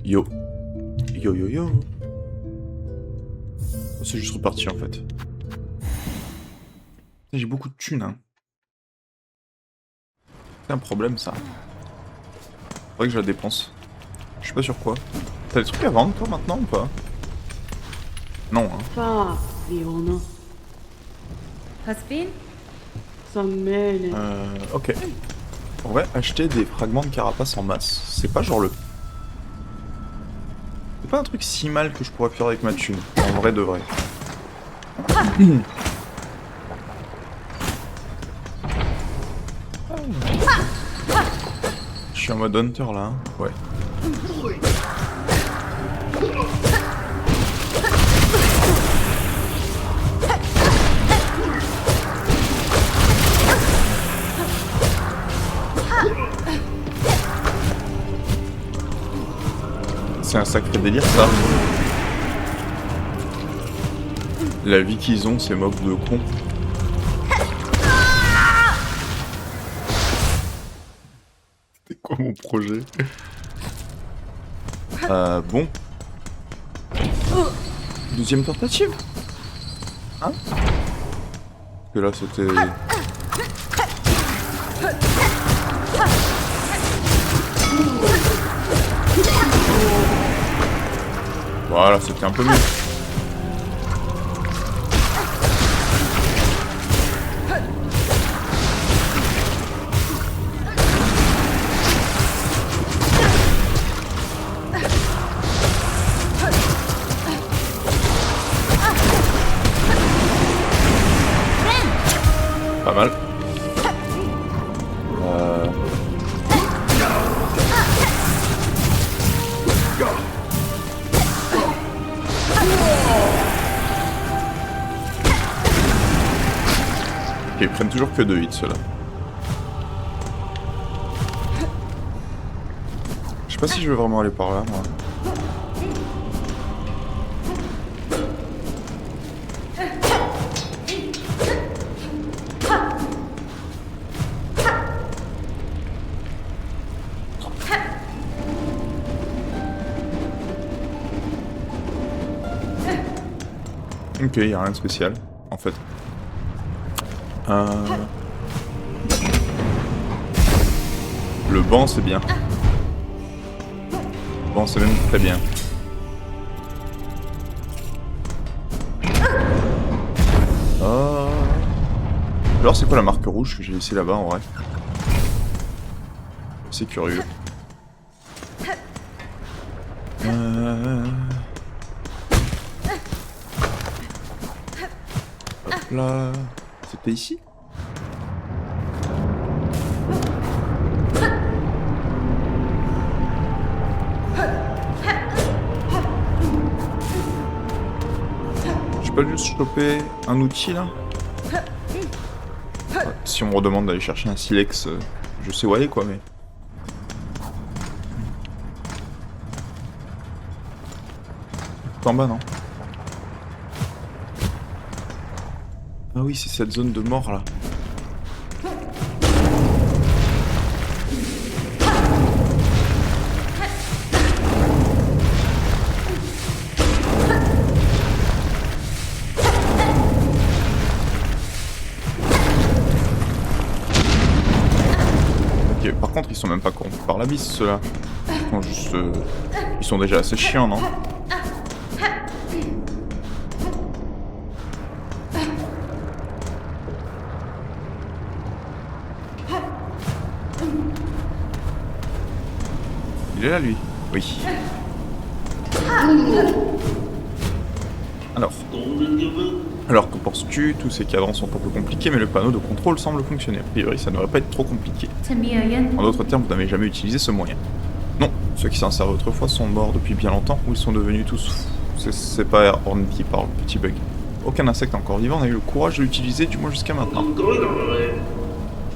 Yo. Yo yo yo. Oh, c'est juste reparti en fait. J'ai beaucoup de thunes, hein. C'est un problème ça. Faudrait que je la dépense. Je sais pas sur quoi. T'as des trucs à vendre toi maintenant ou pas? Non, hein. Fa, Fiona. Hasbin? Sammele. Ok. En vrai, acheter des fragments de carapace en masse, c'est pas genre le... C'est pas un truc si mal que je pourrais faire avec ma thune. En vrai de vrai. Je suis en mode hunter là, hein. Ouais. C'est un sacré délire ça. La vie qu'ils ont, ces mobs de cons. C'est quoi mon projet? Bon. Deuxième tentative. Hein? Parce que là c'était... Voilà, c'était un peu mieux. Pas mal. Ok, ils prennent toujours que 2 hits ceux-là. Je sais pas si je veux vraiment aller par là, moi. Ok, y a rien de spécial, en fait. Le banc, c'est bien. Le banc, c'est même très bien. Alors, c'est quoi la marque rouge que j'ai laissée là-bas, en vrai? C'est curieux. Hop là... C'était ici? J'ai pas juste chopé un outil là? Ouais, si on me redemande d'aller chercher un silex, je sais où aller quoi, mais... Tout en bas, non? Ah oui, c'est cette zone de mort là. Ok, par contre, ils sont même pas corrompus par l'abysse, ceux-là. Ils sont juste... Ils sont déjà assez chiants, non? Il est là, lui? Oui. Alors, que penses-tu? Tous ces cadrans sont un peu compliqués, mais le panneau de contrôle semble fonctionner. A priori, ça ne devrait pas être trop compliqué. En d'autres termes, vous n'avez jamais utilisé ce moyen. Non, ceux qui s'en servaient autrefois sont morts depuis bien longtemps, ou ils sont devenus tous fous. C'est pas Airhorn qui parle, petit bug. Aucun insecte encore vivant n'a eu le courage de l'utiliser, du moins jusqu'à maintenant.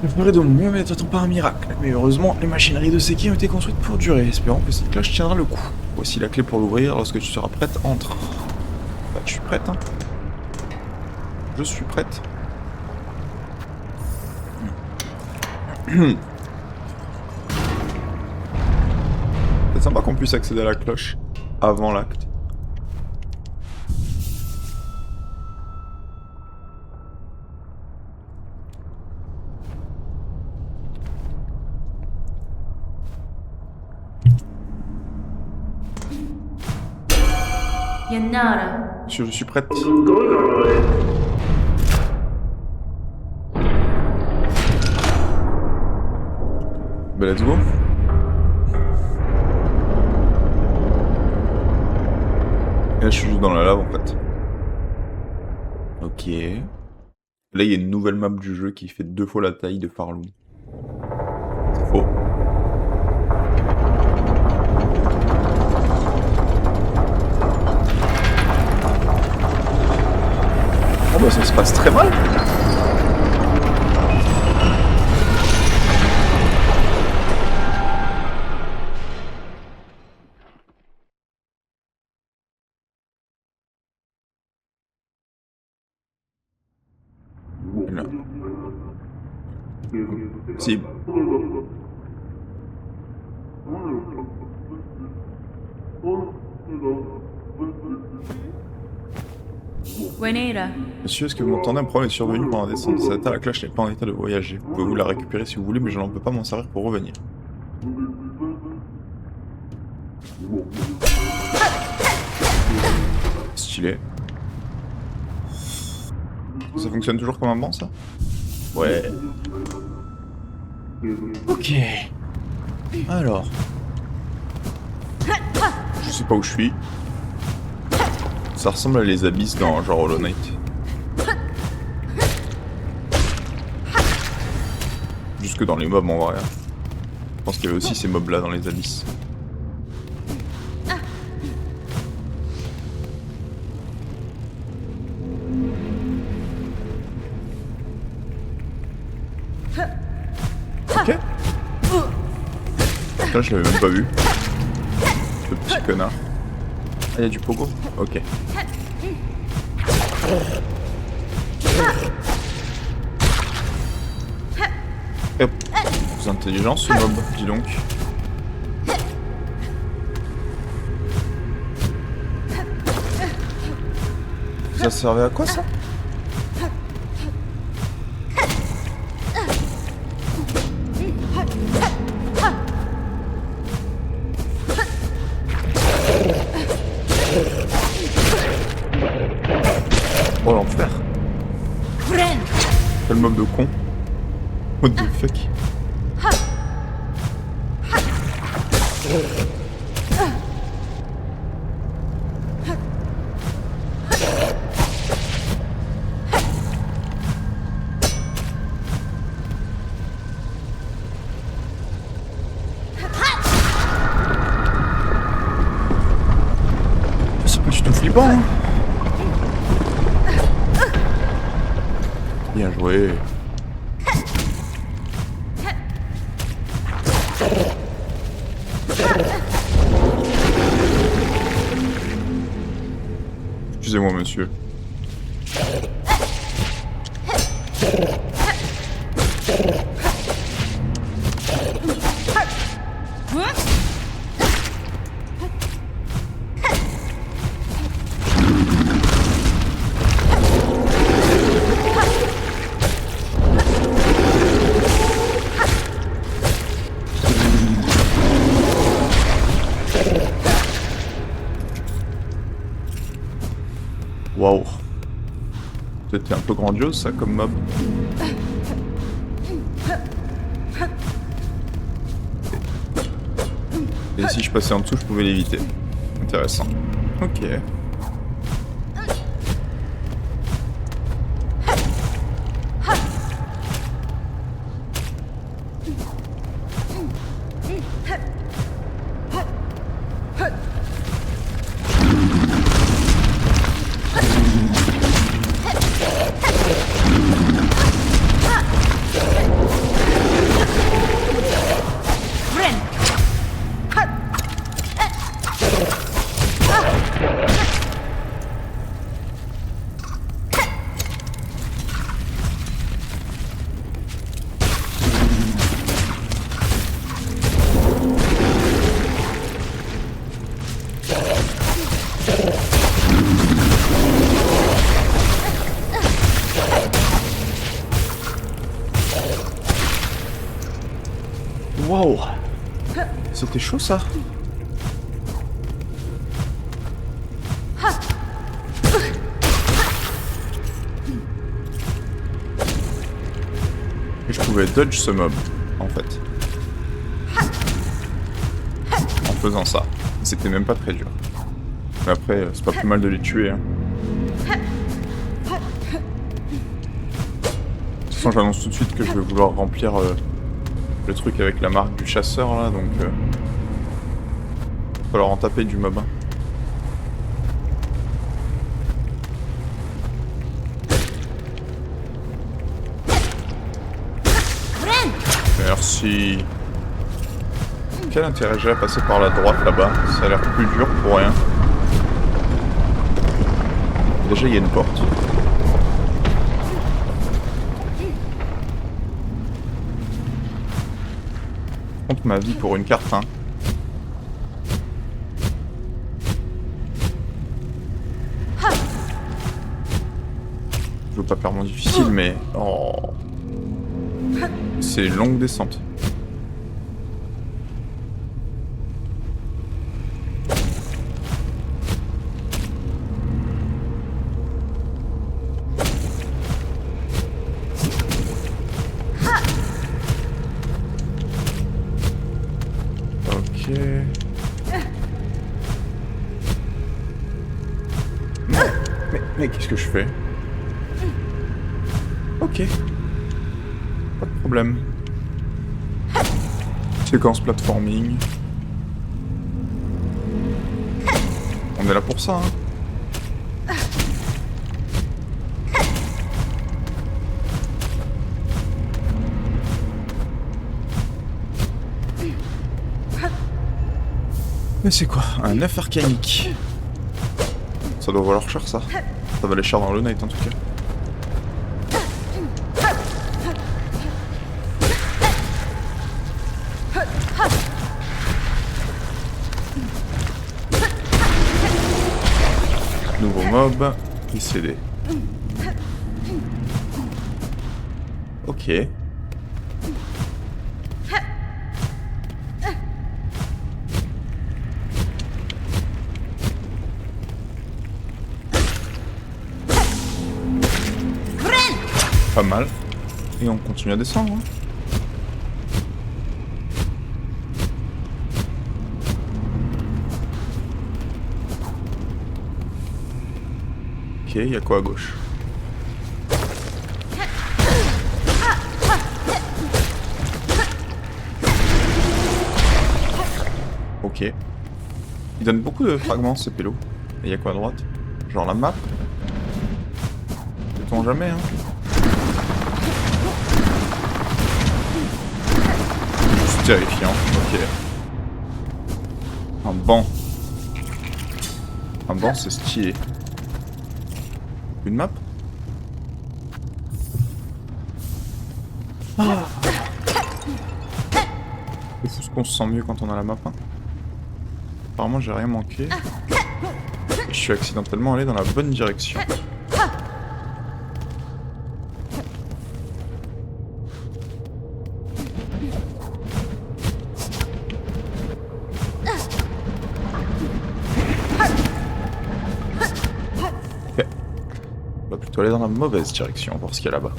Je ferai de mon mieux, mais n'attends pas un miracle. Mais heureusement, les machineries de Seki ont été construites pour durer. Espérons que cette cloche tiendra le coup. Voici la clé pour l'ouvrir. Lorsque tu seras prête, entre. Bah, je suis prête, hein. Je suis prête. sympa qu'on puisse accéder à la cloche avant l'acte. Monsieur, je suis prête. Bah, let's go. Et là, je suis juste dans la lave en fait. Ok. Là, il y a une nouvelle map du jeu qui fait 2 fois la taille de Farloom. C'est faux. Oh bah ça se passe très mal. Là. Si. Monsieur, est-ce que vous m'entendez? Un problème est survenu pendant la descente. Cette la cloche n'est pas en état de voyager. Pouvez-vous la récupérer si vous voulez, mais je n'en peux pas m'en servir pour revenir. Stylé. Ça fonctionne toujours comme un banc, ça? Ouais. Ok. Alors. Je sais pas où je suis. Ça ressemble à les abysses dans genre Hollow Knight. Jusque dans les mobs en vrai. Je pense qu'il y avait aussi ces mobs là dans les abysses. Ok. Putain, je l'avais même pas vu. Ce petit connard. Ah, y'a du pogo? Ok. Hop. Plus intelligent ce mob, dis donc. Ça servait à quoi ça? Oh l'enfer. Quel mob de con. What the fuck. C'est pas du tout flippant hein. Bien joué. Excusez-moi, monsieur. Waouh. C'était un peu grandiose ça comme mob. Et si je passais en dessous, je pouvais l'éviter. Intéressant. Ok. Waouh! C'était chaud ça! Et je pouvais dodge ce mob, en fait. En faisant ça. C'était même pas très dur. Mais après, c'est pas plus mal de les tuer. Hein. De toute façon, j'annonce tout de suite que je vais vouloir remplir le truc avec la marque du chasseur, là, donc... va falloir en taper du mob. Hein. Merci. Quel intérêt j'ai à passer par la droite là-bas? Ça a l'air plus dur pour rien. Déjà, il y a une porte. Compte ma vie pour une carte, hein. Je veux pas faire mon difficile, mais... Oh. C'est une longue descente. Ok. Mais qu'est-ce que je fais? Ok. Pas de problème. Séquence platforming. On est là pour ça, hein. Mais c'est quoi? Un œuf arcanique. Ça doit valoir cher, ça. Ça valait cher dans le Night, en tout cas. Nouveau mob, ICD. Ok. Pas mal. Et on continue à descendre. Hein. Ok, il y a quoi à gauche? Ok. Il donne beaucoup de fragments ces pélos. Et il y a quoi à droite? Genre la map? Sait-on jamais, hein? Juste terrifiant, ok. Un banc. Un banc, c'est stylé. Une map? Ah. C'est fou ce qu'on se sent mieux quand on a la map. Hein. Apparemment j'ai rien manqué. Et je suis accidentellement allé dans la bonne direction. Ok. On va plutôt aller dans la mauvaise direction, voir ce qu'il y a là-bas.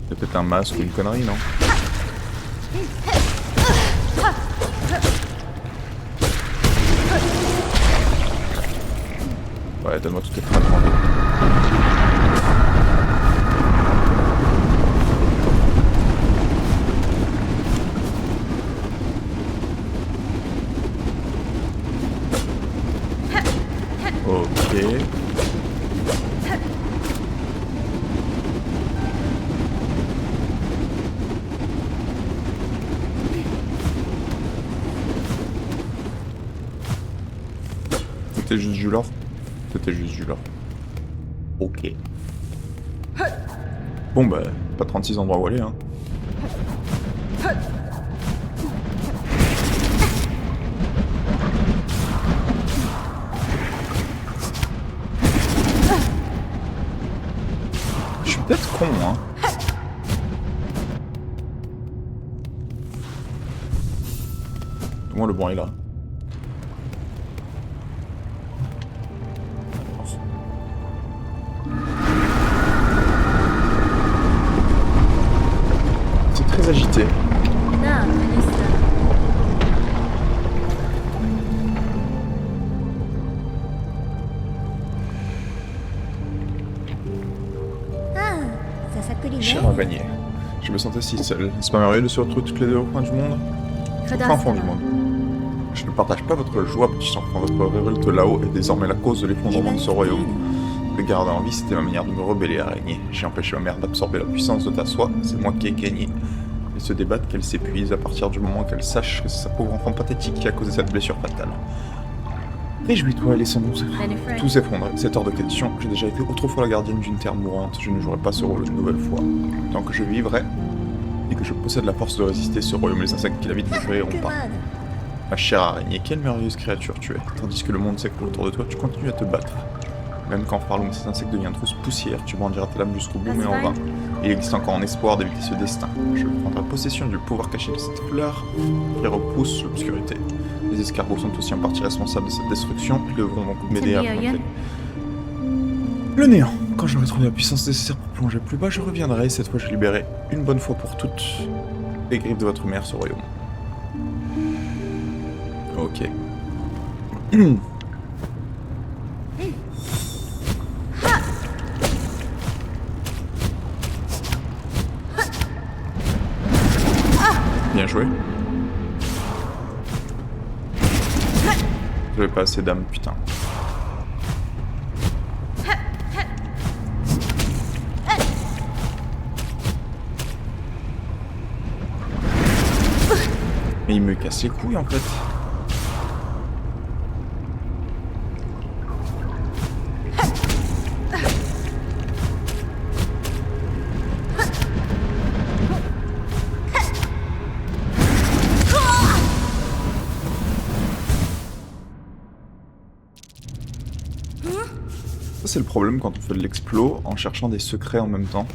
C'est peut-être un masque ou une connerie, non? Ouais, donne-moi toutes les fragments. Ok. C'était juste du lore. C'était juste du lore. Ok. Bon bah, pas 36 endroits où aller, hein. tronc, hein. Au moins le bon est là. C'est très agité. Chère araignée, je me sentais si seul. N'est-ce pas merveilleux de se retrouver toutes les deux au coin du monde? Au fond du monde. Je ne partage pas votre joie, petit enfant. Votre révolte là-haut est désormais la cause de l'effondrement de ce royaume. Le garder en vie, c'était ma manière de me rebeller, araignée. J'ai empêché ma mère d'absorber la puissance de ta soie, c'est moi qui ai gagné. Elle se débattent qu'elle s'épuise à partir du moment qu'elle sache que c'est sa pauvre enfant pathétique qui a causé cette blessure fatale. Réjouis-toi, laissons-nous tout s'effondrer. C'est hors de question. J'ai déjà été autrefois la gardienne d'une terre mourante. Je ne jouerai pas ce rôle une nouvelle fois. Tant que je vivrai et que je possède la force de résister, ce royaume, les insectes qui l'habitent ne périront pas. Ma chère araignée, quelle merveilleuse créature tu es. Tandis que le monde s'écroule autour de toi, tu continues à te battre. Même quand Farloum, ces insectes deviennent tous poussière, tu brandiras ta lame jusqu'au bout, mais en vain. Il existe encore un espoir d'éviter ce destin. Je prendrai possession du pouvoir caché de cette fleur qui repousse l'obscurité. Les escargots sont aussi en partie responsables de cette destruction, ils devront donc m'aider à affronter le néant. Quand j'aurai trouvé la puissance nécessaire pour plonger plus bas, je reviendrai et cette fois je libérerai une bonne fois pour toutes les griffes de votre mère, ce royaume. Ok. Bien joué. J'avais pas assez d'âme, putain. Mais il me casse les couilles en fait. C'est le problème quand on fait de l'explo en cherchant des secrets en même temps.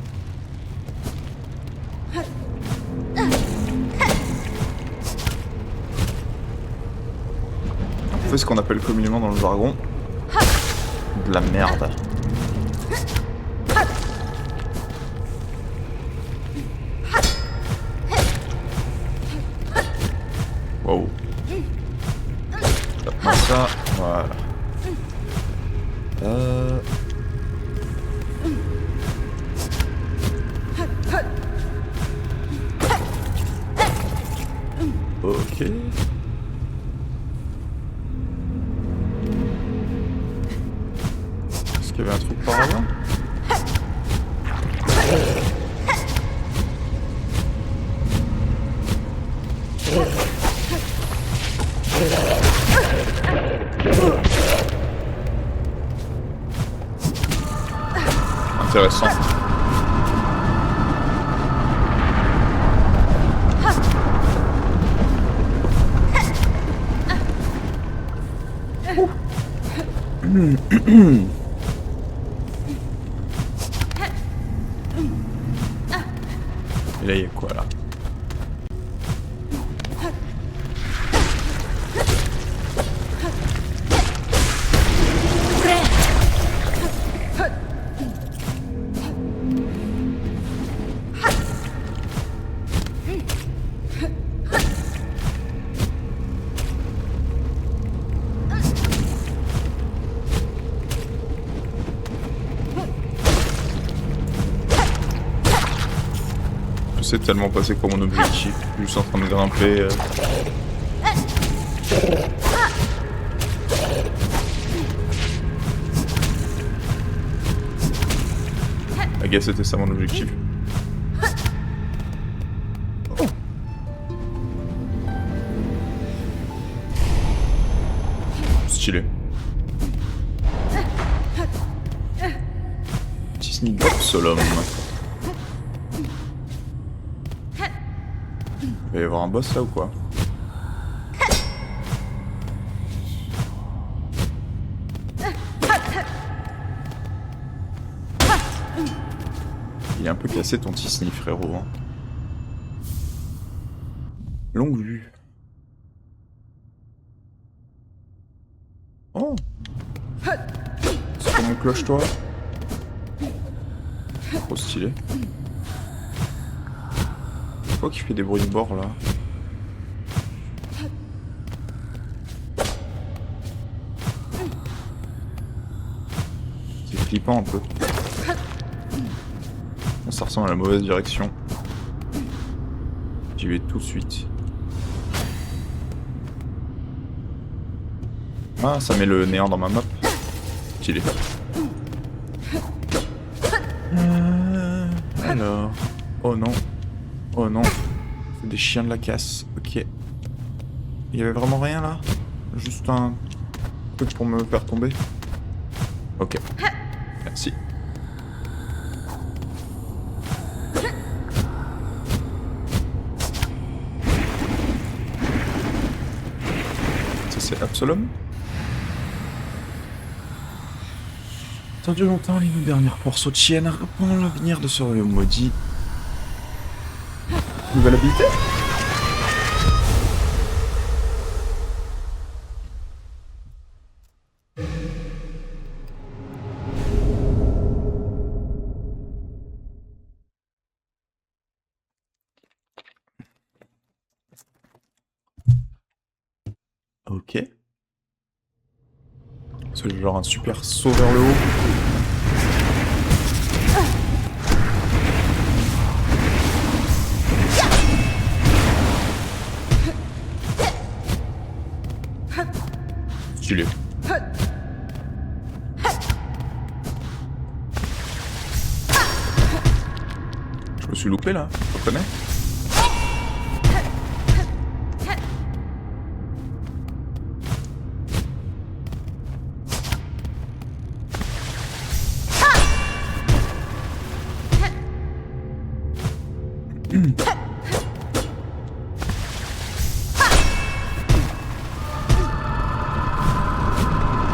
On fait ce qu'on appelle communément dans le jargon de la merde. Wow. Tape-moi ça, voilà. Ok. Est-ce qu'il y avait un truc par là? Intéressant. Et là, il y a quoi là? C'est tellement passé comme mon objectif, juste en train de grimper. I guess c'était ça mon objectif. Oh. Stylé. Petit sneak Solom. Il va y avoir un boss là ou quoi? Il est un peu cassé ton Tisni, frérot. Hein. Longue vue. Oh! C'est pas mon cloche, toi? Trop stylé. Pourquoi qu'il fait des bruits de bord, là? C'est flippant, un peu. Ça ressemble à la mauvaise direction. J'y vais tout de suite. Ah, ça met le néant dans ma map. Stylé. Alors... Oh non. Oh non. C'est des chiens de la casse. Ok. Il y avait vraiment rien là? Juste un truc pour me faire tomber? Ok. Merci. Ça c'est Absolom? Attendu longtemps les dernières morceaux de chienne à répondre l'avenir de ce royaume maudit. Nouvelle habilité? Ok. C'est genre un super saut vers le haut. Stylé. Je me suis loupé là, tu reconnais?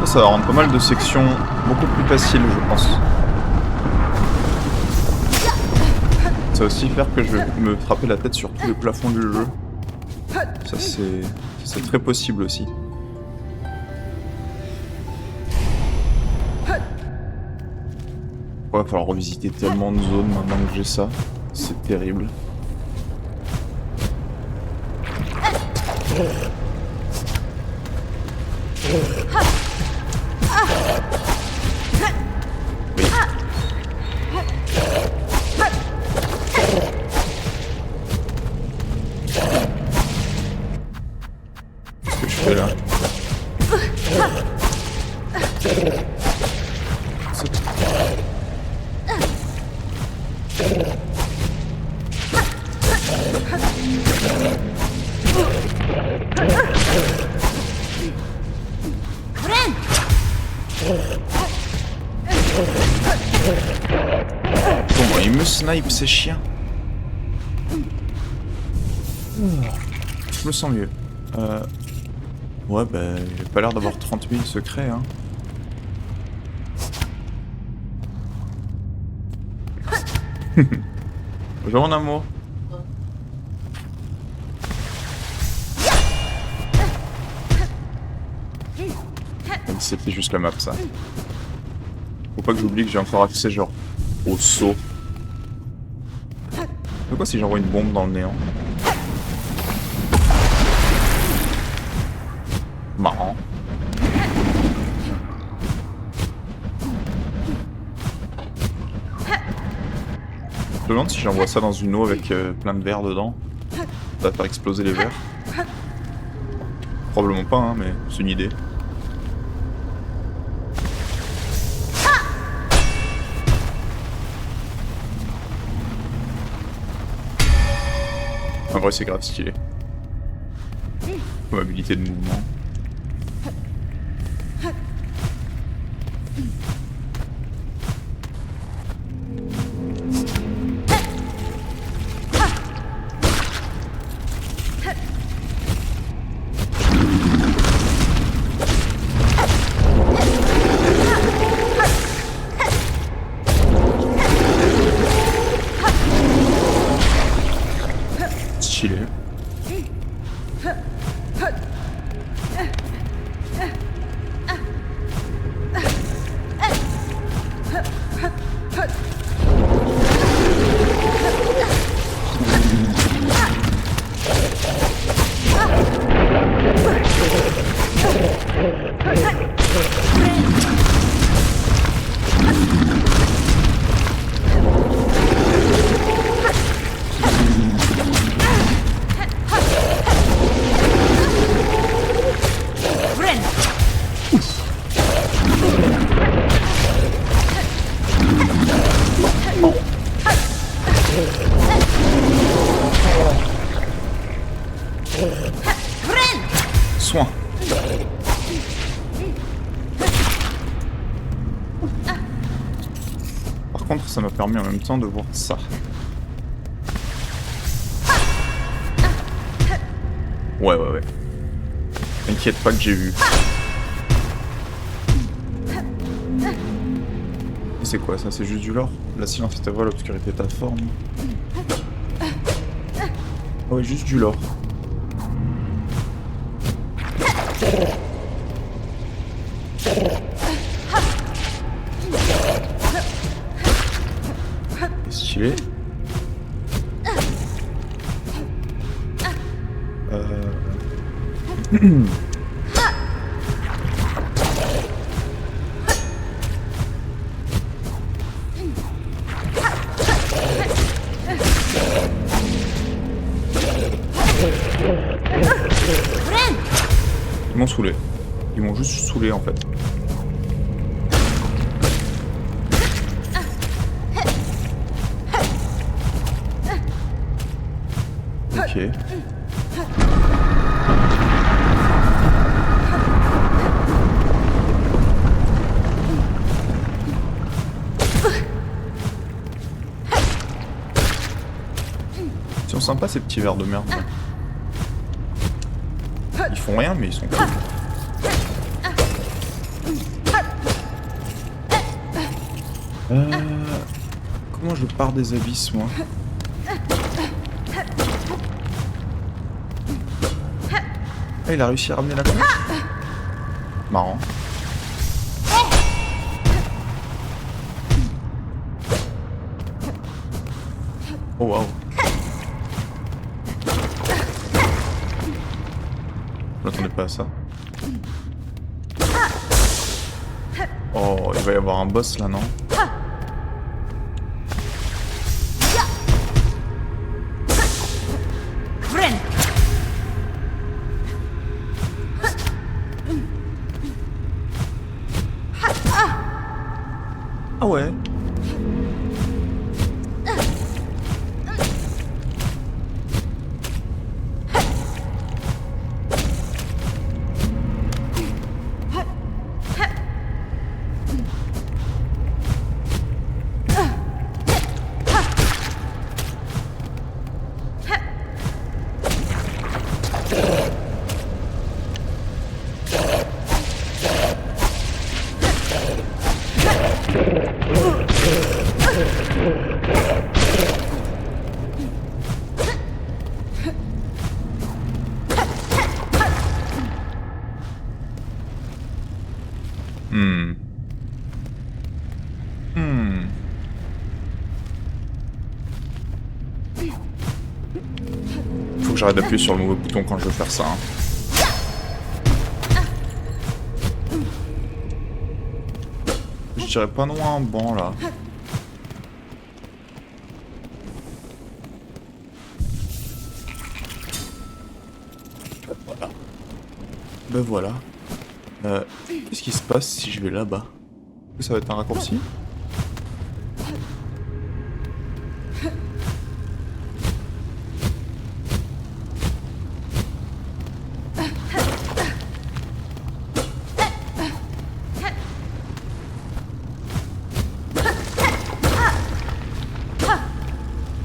Ça va rendre pas mal de sections beaucoup plus faciles, je pense. Ça va aussi faire que je vais me frapper la tête sur tous les plafonds du jeu. Ça c'est très possible aussi. Ouais, va falloir revisiter tellement de zones maintenant que j'ai ça. C'est terrible. Qu'est-ce que je fais là? Comment il me snipe ces chiens? Je me sens mieux. Ouais bah j'ai pas l'air d'avoir 30 000 secrets hein. Bonjour mon amour. C'était juste la map ça. Faut pas que j'oublie que j'ai encore accès genre au saut. De quoi si j'envoie une bombe dans le néant? Marrant. Je me demande si j'envoie ça dans une eau avec plein de verres dedans. Ça va faire exploser les verres. Probablement pas hein, mais c'est une idée. En vrai c'est grave stylé. Mobilité de mouvement. Soin. Par contre, ça m'a permis en même temps de voir ça. Ouais. T'inquiète pas que j'ai vu. C'est quoi ça? C'est juste du lore? La silence est ta voix, l'obscurité est ta forme. Ouais, juste du lore. Stylé. Ils m'ont saoulé. Ils m'ont juste saoulé en fait. Ok. Ils sont sympas ces petits vers de merde. Ils font rien mais ils sont cool. Comment je pars des abysses moi? Ah, il a réussi à ramener la cloche. Marrant. Oh waouh. Je m'attendais pas à ça. Oh, il va y avoir un boss là, non? Ah ouais. Faut que j'arrête d'appuyer sur le mauvais bouton quand je veux faire ça. Hein. Je dirais pas non à un banc là. Voilà. Ben voilà. Qu'est-ce qui se passe si je vais là-bas? Ça va être un raccourci?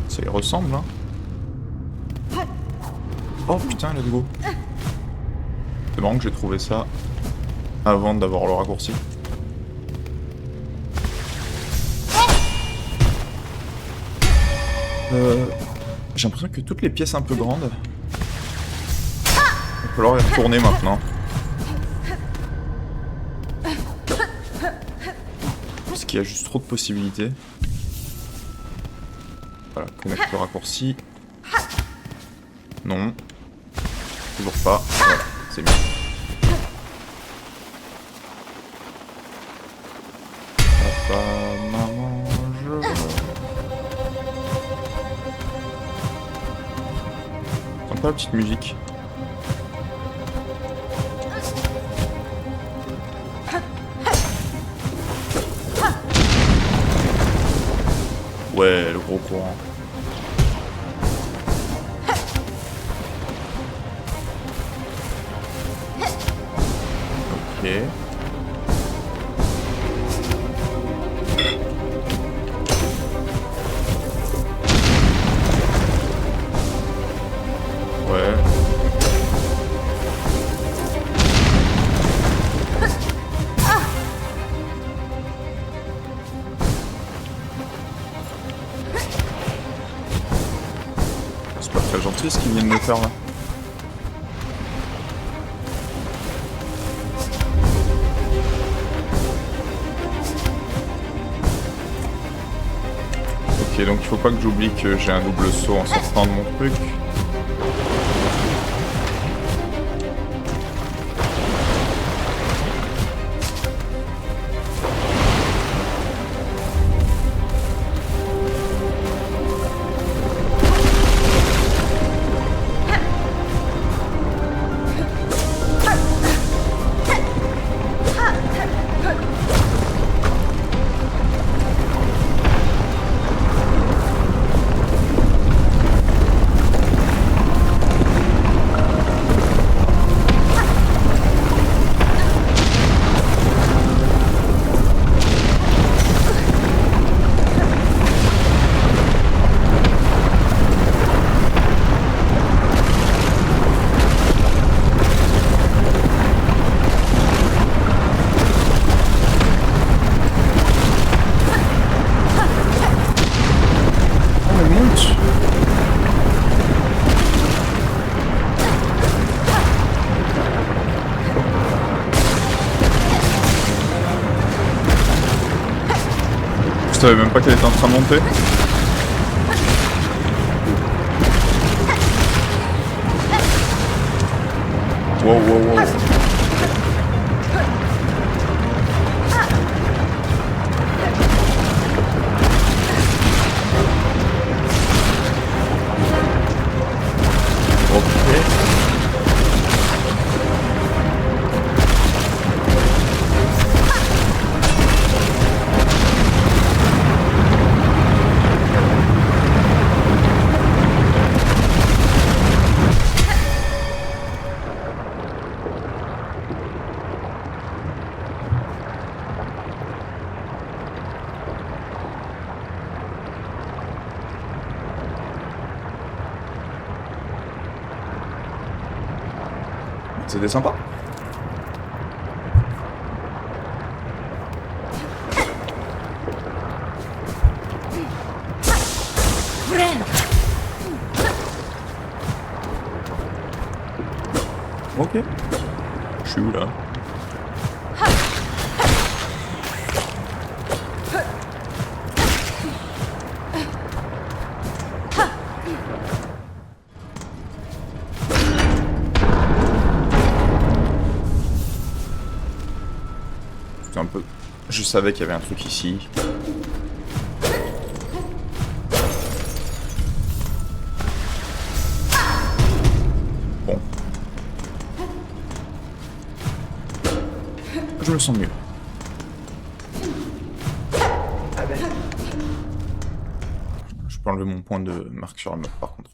Ça y ressemble, hein. Oh putain, let's go. C'est marrant que j'ai trouvé ça avant d'avoir le raccourci. J'ai l'impression que toutes les pièces un peu grandes, il va falloir y retourner maintenant. Parce qu'il y a juste trop de possibilités. Voilà, connecte le raccourci. Non. Toujours pas. Voilà, c'est bien. Papa, maman, je... Sympa la petite musique. Ouais, le gros courant. Ok. Ouais. C'est pas très gentil ce qu'ils viennent de faire là. Ok, donc il faut pas que j'oublie que j'ai un double saut en sortant de mon truc. Je savais même pas qu'elle était en train de monter. Wow, wow, wow. C'était sympa. Ok. Je suis où là? Un peu. Je savais qu'il y avait un truc ici. Bon. Je me sens mieux. Je peux enlever mon point de marque sur la map par contre.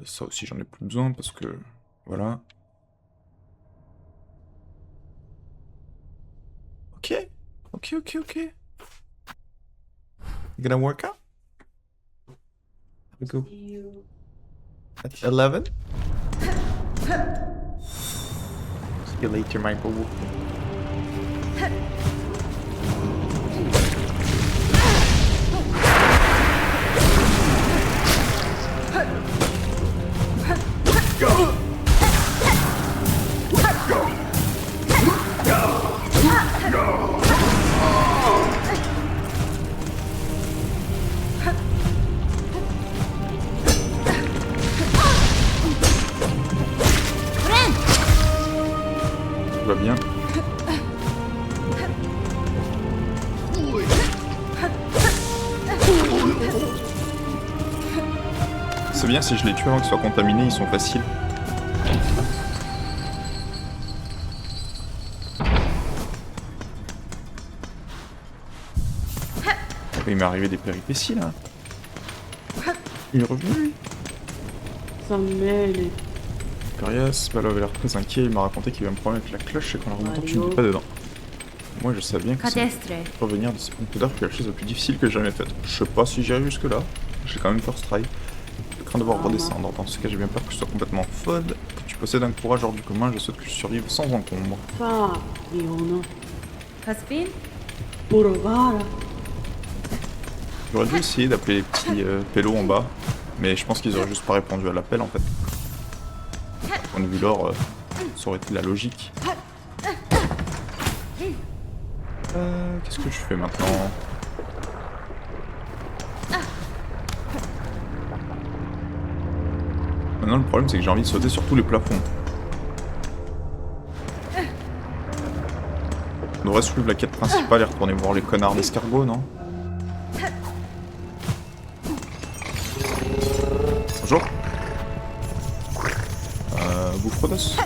Ça aussi j'en ai plus besoin parce que... Voilà. Ok. Ok. Gonna work out? We go. At 11? See you later, Michael. Go! Va bien. C'est bien si je les tue avant qu'ils soient contaminés, ils sont faciles. Il m'est arrivé des péripéties là. Il est revenu lui. Sammele. Carias, Valo avait l'air très inquiet, il m'a raconté qu'il y avait un problème avec la cloche et qu'en la remontant tu ne vis pas dedans. Moi je savais bien que ça revenir de ces pompes d'or que la chose la plus difficile que j'ai jamais faite. Je sais pas si j'y arrive jusque là, j'ai quand même first try. Je crains de devoir redescendre, dans ce cas j'ai bien peur que je sois complètement fode, que tu possèdes un courage hors du commun, je souhaite que je survive sans encombre. J'aurais dû essayer d'appeler les petits pélos en bas, mais je pense qu'ils auraient juste pas répondu à l'appel en fait. Du point de vue lore, ça aurait été la logique. Qu'est-ce que je fais maintenant? Maintenant le problème c'est que j'ai envie de sauter sur tous les plafonds. On devrait suivre la quête principale et retourner voir les connards d'escargots, non? Bonjour. Boufrodos.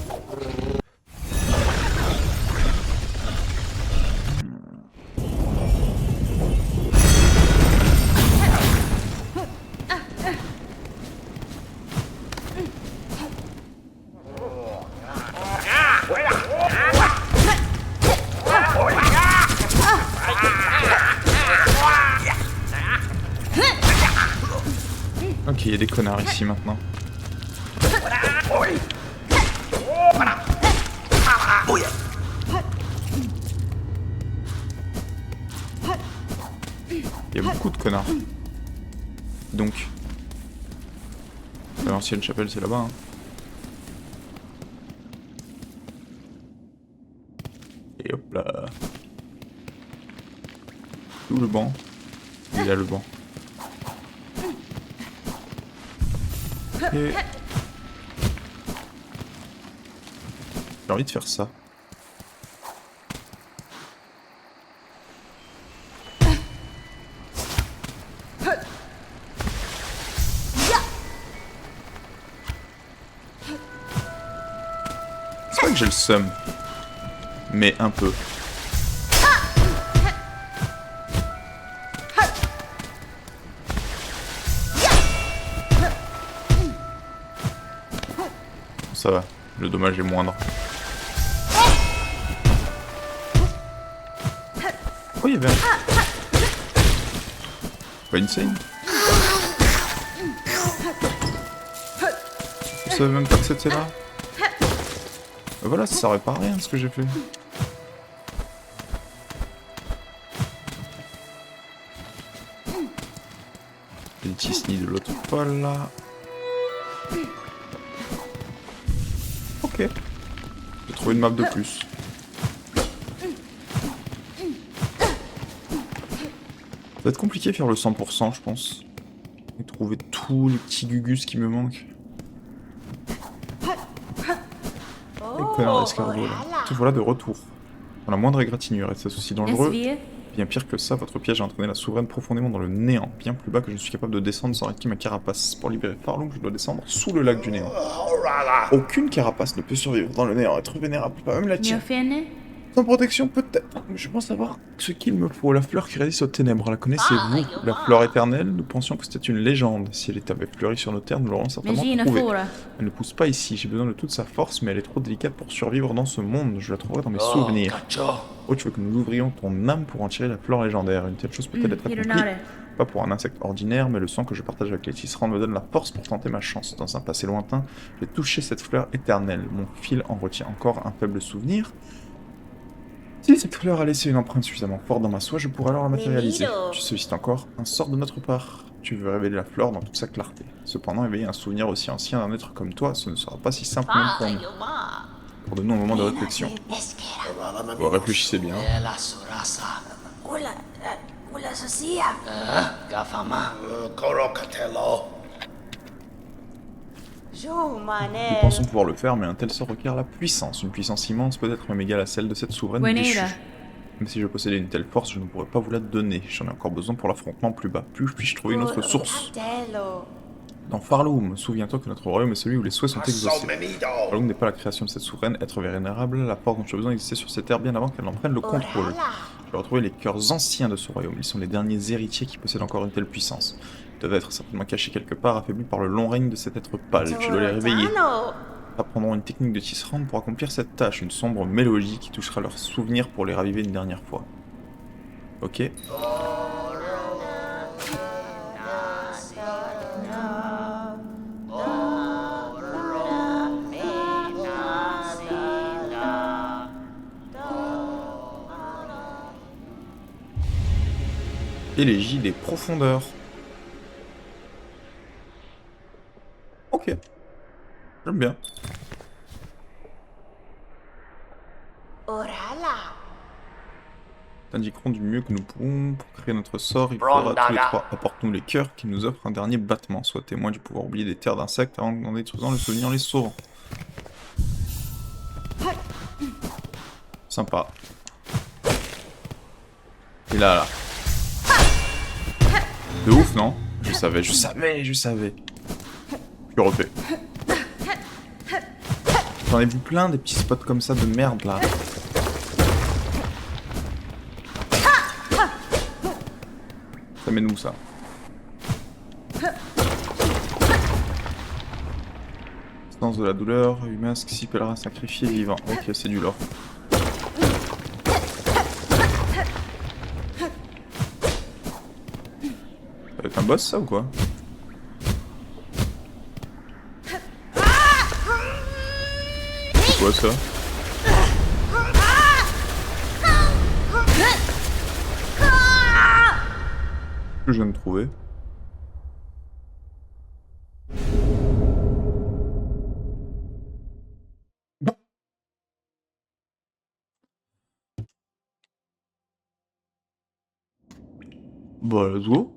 Ok, il y a des connards ici maintenant. Il y a beaucoup de connards. Donc, l'ancienne chapelle c'est là-bas. Hein. Et hop là. Où le banc? Il y a le banc. Et... j'ai envie de faire ça. C'est vrai que j'ai le seum. Mais un peu. Ça va, le dommage est moindre. Oh, il y avait un... pas insane. Je savais même pas que c'était là. Ben voilà, ça servait pas à rien ce que j'ai fait. Les tisnis de l'autre pôle là. Ok. J'ai trouvé une map de plus. Ça va être compliqué de faire le 100% je pense. Et trouver tous les petits gugus qui me manquent. Les connards d'escargots là. Te voilà de retour. Dans la moindre égratignure, est-ce aussi dangereux? Bien pire que ça, votre piège a entraîné la souveraine profondément dans le néant, bien plus bas que je ne suis capable de descendre sans activer ma carapace. Pour libérer Farloom, je dois descendre sous le lac du néant. Aucune carapace ne peut survivre dans le néant, être vénérable, pas même la tienne. Sans protection peut-être, mais je pense savoir ce qu'il me faut. La fleur qui résiste aux ténèbres, la connaissez-vous? La fleur éternelle, nous pensions que c'était une légende. Si elle avait fleuri sur nos terres, nous l'aurions certainement trouvée. Elle ne pousse pas ici, j'ai besoin de toute sa force, mais elle est trop délicate pour survivre dans ce monde. Je la trouverai dans mes souvenirs. Oh, tu veux que nous ouvrions ton âme pour en tirer la fleur légendaire. Une telle chose peut-elle être accomplie? Pas pour un insecte ordinaire, mais le sang que je partage avec les tisserands me donne la force pour tenter ma chance. Dans un passé lointain, j'ai touché cette fleur éternelle. Mon fil en retient encore un faible souvenir. Si cette fleur a laissé une empreinte suffisamment forte dans ma soie, je pourrais alors la matérialiser. Tu sollicites encore un sort de notre part. Tu veux révéler la fleur dans toute sa clarté. Cependant, éveiller un souvenir aussi ancien d'un être comme toi, ce ne sera pas si simple même pour nous. Accorde-nous un moment de réflexion. Bon, réfléchissez bien. Nous pensons pouvoir le faire, mais un tel sort requiert la puissance. Une puissance immense, peut-être même égale à celle de cette souveraine déchue. Même si je possédais une telle force, je ne pourrais pas vous la donner. J'en ai encore besoin pour l'affrontement plus bas. Plus puis-je trouver une autre source? Dans Farloum, souviens-toi que notre royaume est celui où les souhaits sont exaucés. Farloum n'est pas la création de cette souveraine, être vénérable, la force dont tu as besoin existait sur cette terre bien avant qu'elle n'en prenne le contrôle. Tu vas retrouver les cœurs anciens de ce royaume, ils sont les derniers héritiers qui possèdent encore une telle puissance. Ils doivent être certainement cachés quelque part, affaiblis par le long règne de cet être pâle, tu dois les réveiller. Ils apprendront une technique de tisserand pour accomplir cette tâche, une sombre mélodie qui touchera leurs souvenirs pour les raviver une dernière fois. Ok. Élégie des profondeurs. Ok. J'aime bien. Indiquerons du mieux que nous pourrons pour créer notre sort. Il faudra tous les trois. Apporte-nous les cœurs qui nous offrent un dernier battement. Sois témoin du pouvoir oublier des terres d'insectes en détruisant le souvenir en les sauvant. Sympa. Et là. De ouf, non? Je savais. Je refais. J'en ai vu plein des petits spots comme ça de merde là. Ça mène où ça? Sens de la douleur, humain, six pèlerins sacrifiés vivants. Ok, c'est du lore. Ça va être un boss ça ou quoi? C'est quoi ça? Que je viens de trouver. Bah, let's go.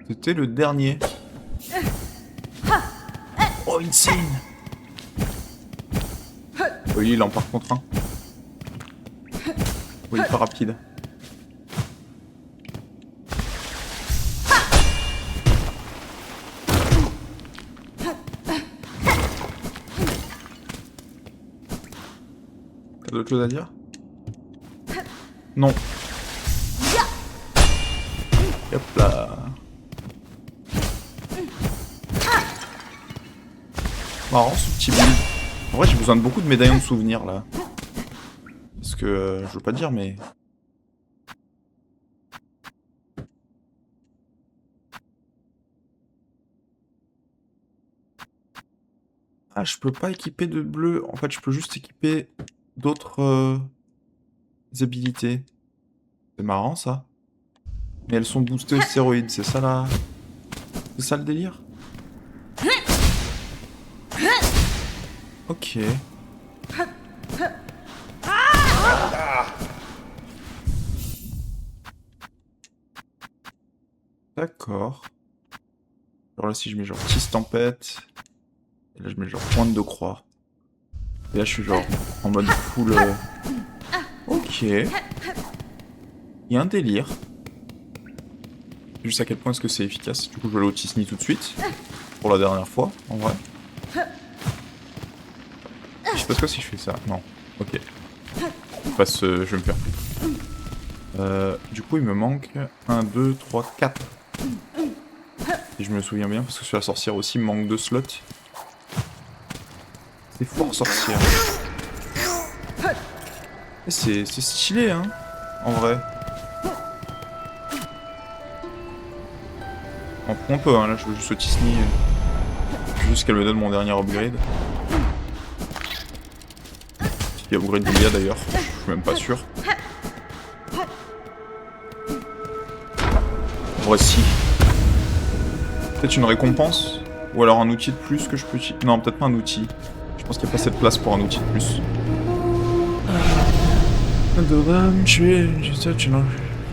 C'était le dernier. Oh, insane! Oui, il est en par contre un. Oui, pas rapide. T'as d'autres choses à dire? Non. Hop là. Marrant ce petit build. En vrai j'ai besoin de beaucoup de médaillons de souvenirs là. Parce que je veux pas dire mais... Ah je peux pas équiper de bleu. En fait je peux juste équiper d'autres habilités. C'est marrant ça. Mais elles sont boostées aux stéroïdes, c'est ça là. C'est ça le délire? Ok. D'accord. Alors là si je mets genre 6 tempêtes. Et là je mets genre pointe de croix. Et là je suis genre en mode full... Ok. Il y a un délire. Juste à quel point est-ce que c'est efficace. Du coup je vais aller au Tisni tout de suite. Pour la dernière fois, en vrai. Je sais pas si je fais ça. Non. Ok. Je vais me faire plus. Du coup il me manque 1, 2, 3, 4. Et je me souviens bien parce que sur la sorcière aussi il me manque 2 slots. C'est fort sorcière. C'est stylé hein. En vrai. On prend un peu hein, là je veux juste au Tisni. Juste qu'elle me donne mon dernier upgrade. Il y a upgrade d'Ilia d'ailleurs, je suis même pas sûr. Voici. Peut-être une récompense. Ou alors un outil de plus que je peux utiliser. Non, peut-être pas un outil. Je pense qu'il n'y a pas cette place pour un outil de plus.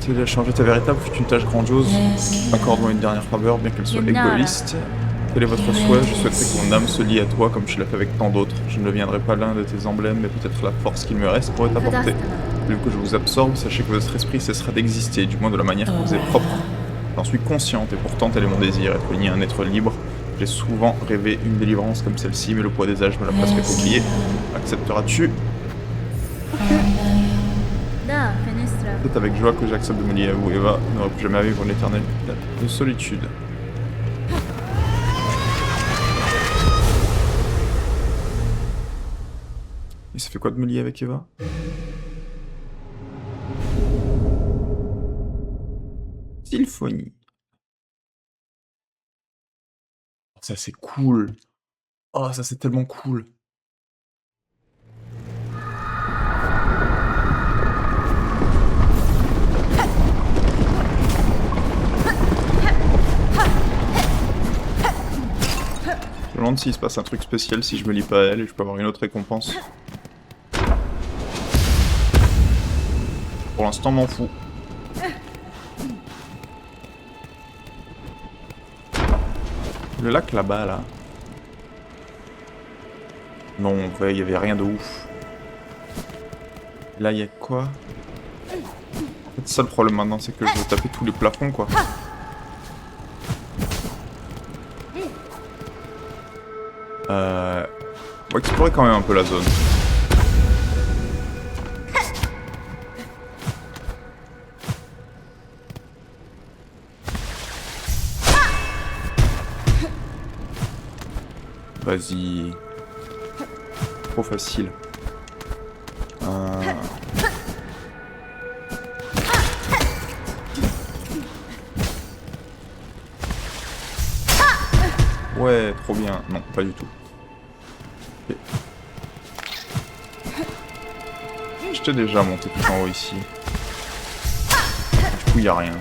Tu as changé ta véritable fut une tâche grandiose. Accorde-moi une dernière faveur, bien qu'elle soit égoïste. Quel est votre souhait? Je souhaiterais que mon âme se lie à toi comme je l'ai fait avec tant d'autres. Je ne deviendrai pas l'un de tes emblèmes, mais peut-être la force qu'il me reste pourrait t'apporter. Vu que je vous absorbe, sachez que votre esprit cessera d'exister, du moins de la manière qui vous est propre. J'en suis consciente et pourtant tel est mon désir, être uni à un être libre. J'ai souvent rêvé une délivrance comme celle-ci, mais le poids des âges me l'a presque fait oublier. Accepteras-tu? C'est avec joie que j'accepte de me lier à vous, Eva. Je n'aurai plus jamais à vivre une éternelle de solitude. Et ça fait quoi de me lier avec Eva? Symphonie. Ça c'est cool. Oh, ça c'est tellement cool. Je me demande s'il se passe un truc spécial si je me lie pas à elle et je peux avoir une autre récompense. Pour l'instant, m'en fous. Le lac là-bas, là. Non, il y avait rien de ouf. Là, il y a quoi? En fait, ça le problème maintenant, c'est que je veux taper tous les plafonds, quoi. On va explorer quand même un peu la zone. Vas-y. Trop facile. Ouais, trop bien. Non, pas du tout. Okay. J'étais déjà monté tout en haut ici. Du coup, il n'y a rien.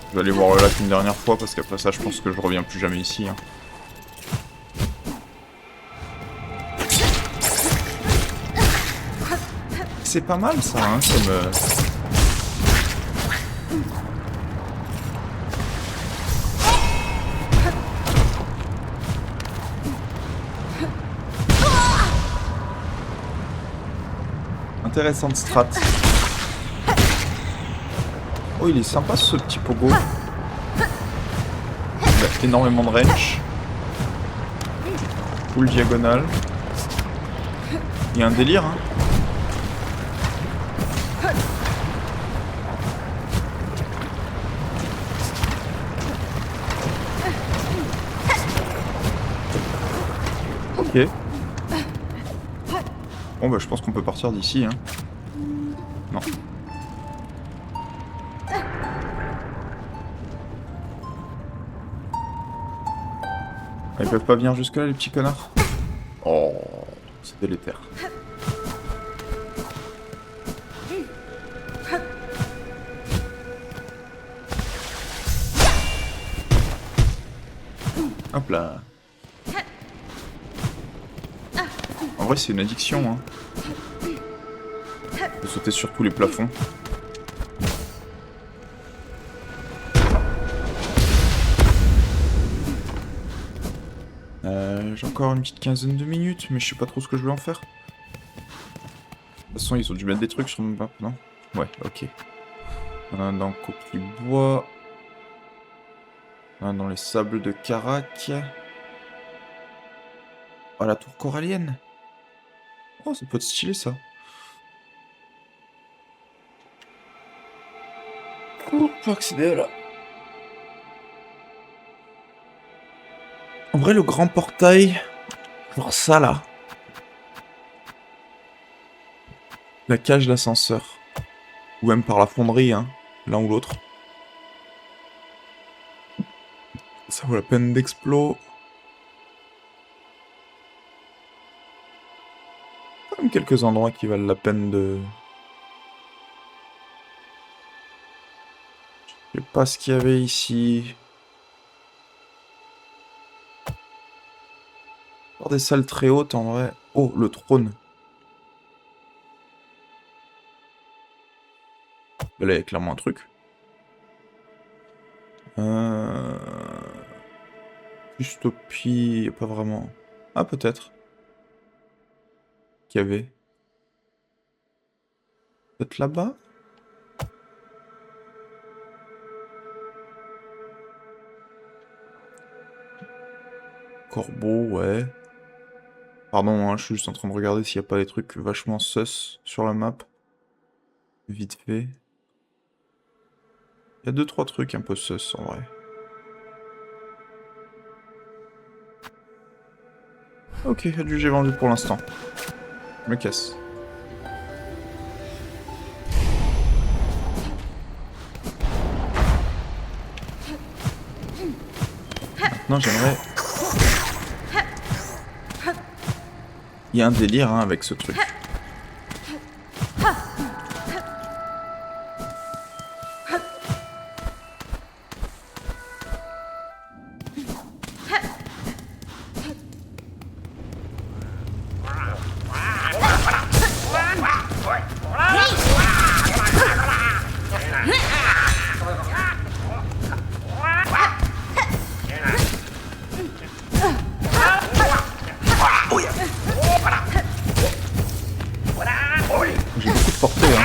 Je vais aller voir le lac une dernière fois parce qu'après ça, je pense que je reviens plus jamais ici. Hein. C'est pas mal ça, hein, comme... Intéressante strat. Oh, il est sympa ce petit pogo. Il a énormément de range. Full diagonale. Il y a un délire, hein. Ok. Bon bah je pense qu'on peut partir d'ici, hein. Non. Ils peuvent pas venir jusque là les petits connards? Oh, c'est délétère. Hop là. En vrai c'est une addiction, hein. De sauter sur tous les plafonds. J'ai encore une petite quinzaine de minutes, mais je sais pas trop ce que je vais en faire. De toute façon, ils ont dû mettre des trucs sur mon map, non? Ouais, ok. Dans Coquille Bois. Dans les sables de Carac. Oh, la tour corallienne. Oh, ça peut être stylé, ça. On peut accéder là. En vrai, le grand portail, genre ça là. La cage d'ascenseur. Ou même par la fonderie, hein. L'un ou l'autre. Ça vaut la peine d'explo. Quand même quelques endroits qui valent la peine de... Je sais pas ce qu'il y avait ici. Encore des salles très hautes en vrai. Oh, le trône. Là, il y a clairement un truc. Dystopie, pas vraiment. Ah, peut-être. qu'il y avait? Peut-être là-bas? Corbeau, ouais. Pardon, hein, je suis juste en train de regarder s'il n'y a pas des trucs vachement sus sur la map. Vite fait. Il y a 2-3 trucs un peu sus en vrai. Ok, adieu, j'ai vendu pour l'instant. Je me casse. Maintenant j'aimerais... Il y a un délire hein, avec ce truc. J'ai beaucoup de portée, hein.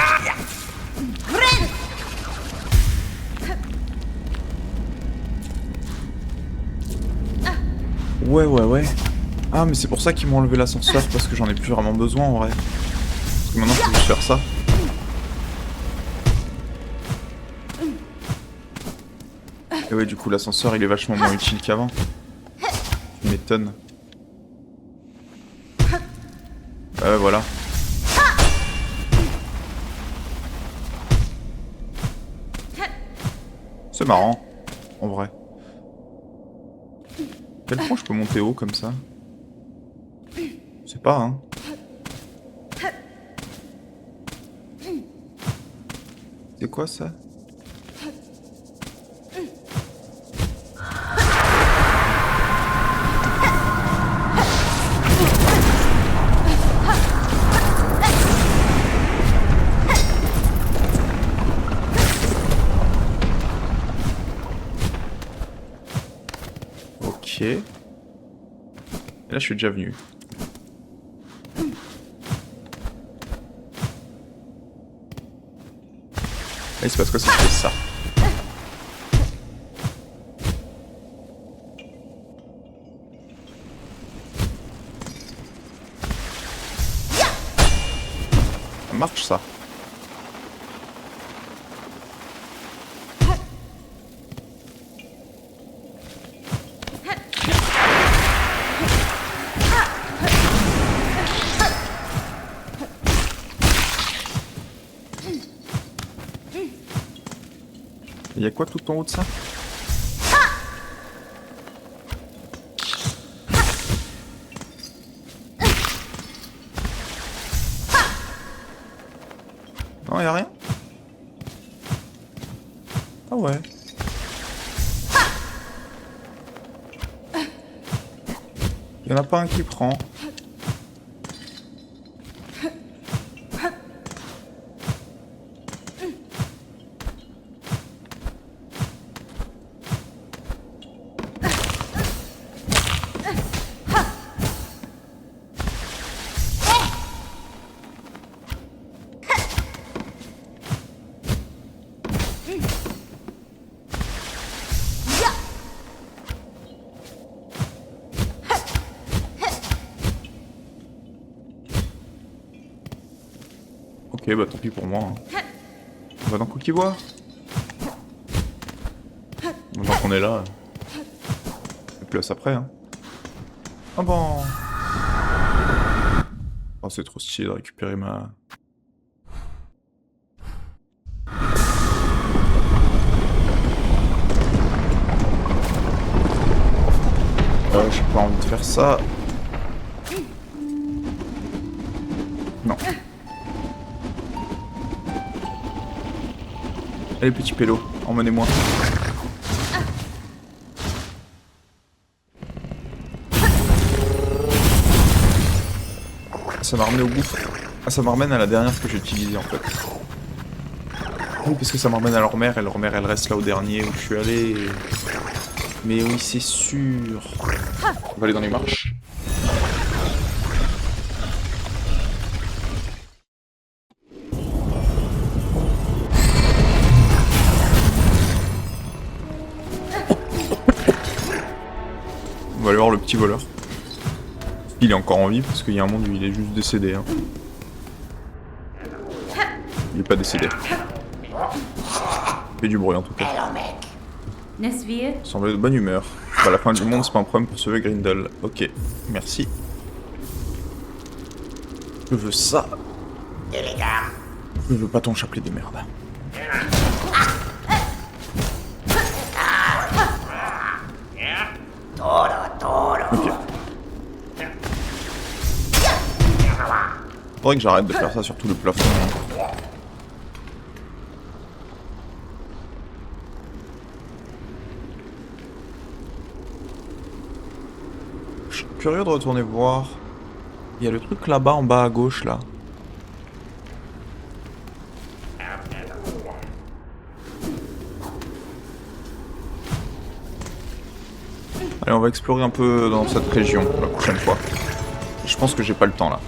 Ouais. Ah, mais c'est pour ça qu'ils m'ont enlevé l'ascenseur, parce que j'en ai plus vraiment besoin, en vrai. Parce que maintenant, je peux juste faire ça. Et ouais, du coup, l'ascenseur, il est vachement moins utile qu'avant. Tu m'étonnes. Voilà. C'est marrant, en vrai. Quel point je peux monter haut comme ça? Je sais pas, hein. C'est quoi ça? Ok. Et là, je suis déjà venu. Là, il se passe quoi si je fais ça? Ça marche, ça. Il y a quoi tout en haut de ça? Non, y a rien? Ah ouais. Y en a pas un qui prend. Ok, bah tant pis pour moi. Hein. On va dans Cookie Bois. Maintenant qu'on est là, et place après. Hein. Ah bon. Oh, c'est trop stylé de récupérer ma... J'ai pas envie de faire ça. Non. Allez, petit pélo, emmenez-moi. Ça m'a ramené au bout. Ah, ça me ramène à la dernière que j'ai utilisée en fait. Oui, parce que ça me ramène à leur mère, et leur mère elle reste là au dernier où je suis allé. Mais oui, c'est sûr. On va aller dans les marches. On va aller voir le petit voleur. Il est encore en vie parce qu'il y a un monde où il est juste décédé. Hein. Il est pas décédé. Il fait du bruit en tout cas. Il semblait de bonne humeur. Bah, la fin du monde, c'est pas un problème pour sauver Grindel. Ok, merci. Je veux ça. Je veux pas ton chapelet de merde. Ok. Faudrait que j'arrête de faire ça sur tout le plafond. Hein. Je suis curieux de retourner voir. Il y a le truc là-bas en bas à gauche là. Allez, on va explorer un peu dans cette région la prochaine fois. Je pense que j'ai pas le temps là.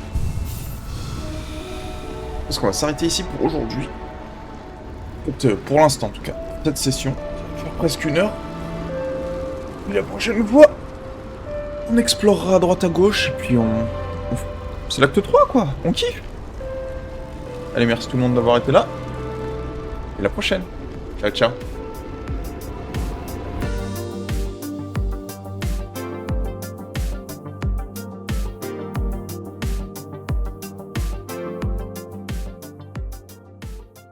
Parce qu'on va s'arrêter ici pour aujourd'hui. Pour l'instant en tout cas. Cette session, ça va faire presque 1 heure. Et la prochaine fois, on explorera à droite à gauche et puis c'est l'acte 3 quoi, on kiffe. Allez, merci tout le monde d'avoir été là. Et à la prochaine. Ciao ciao.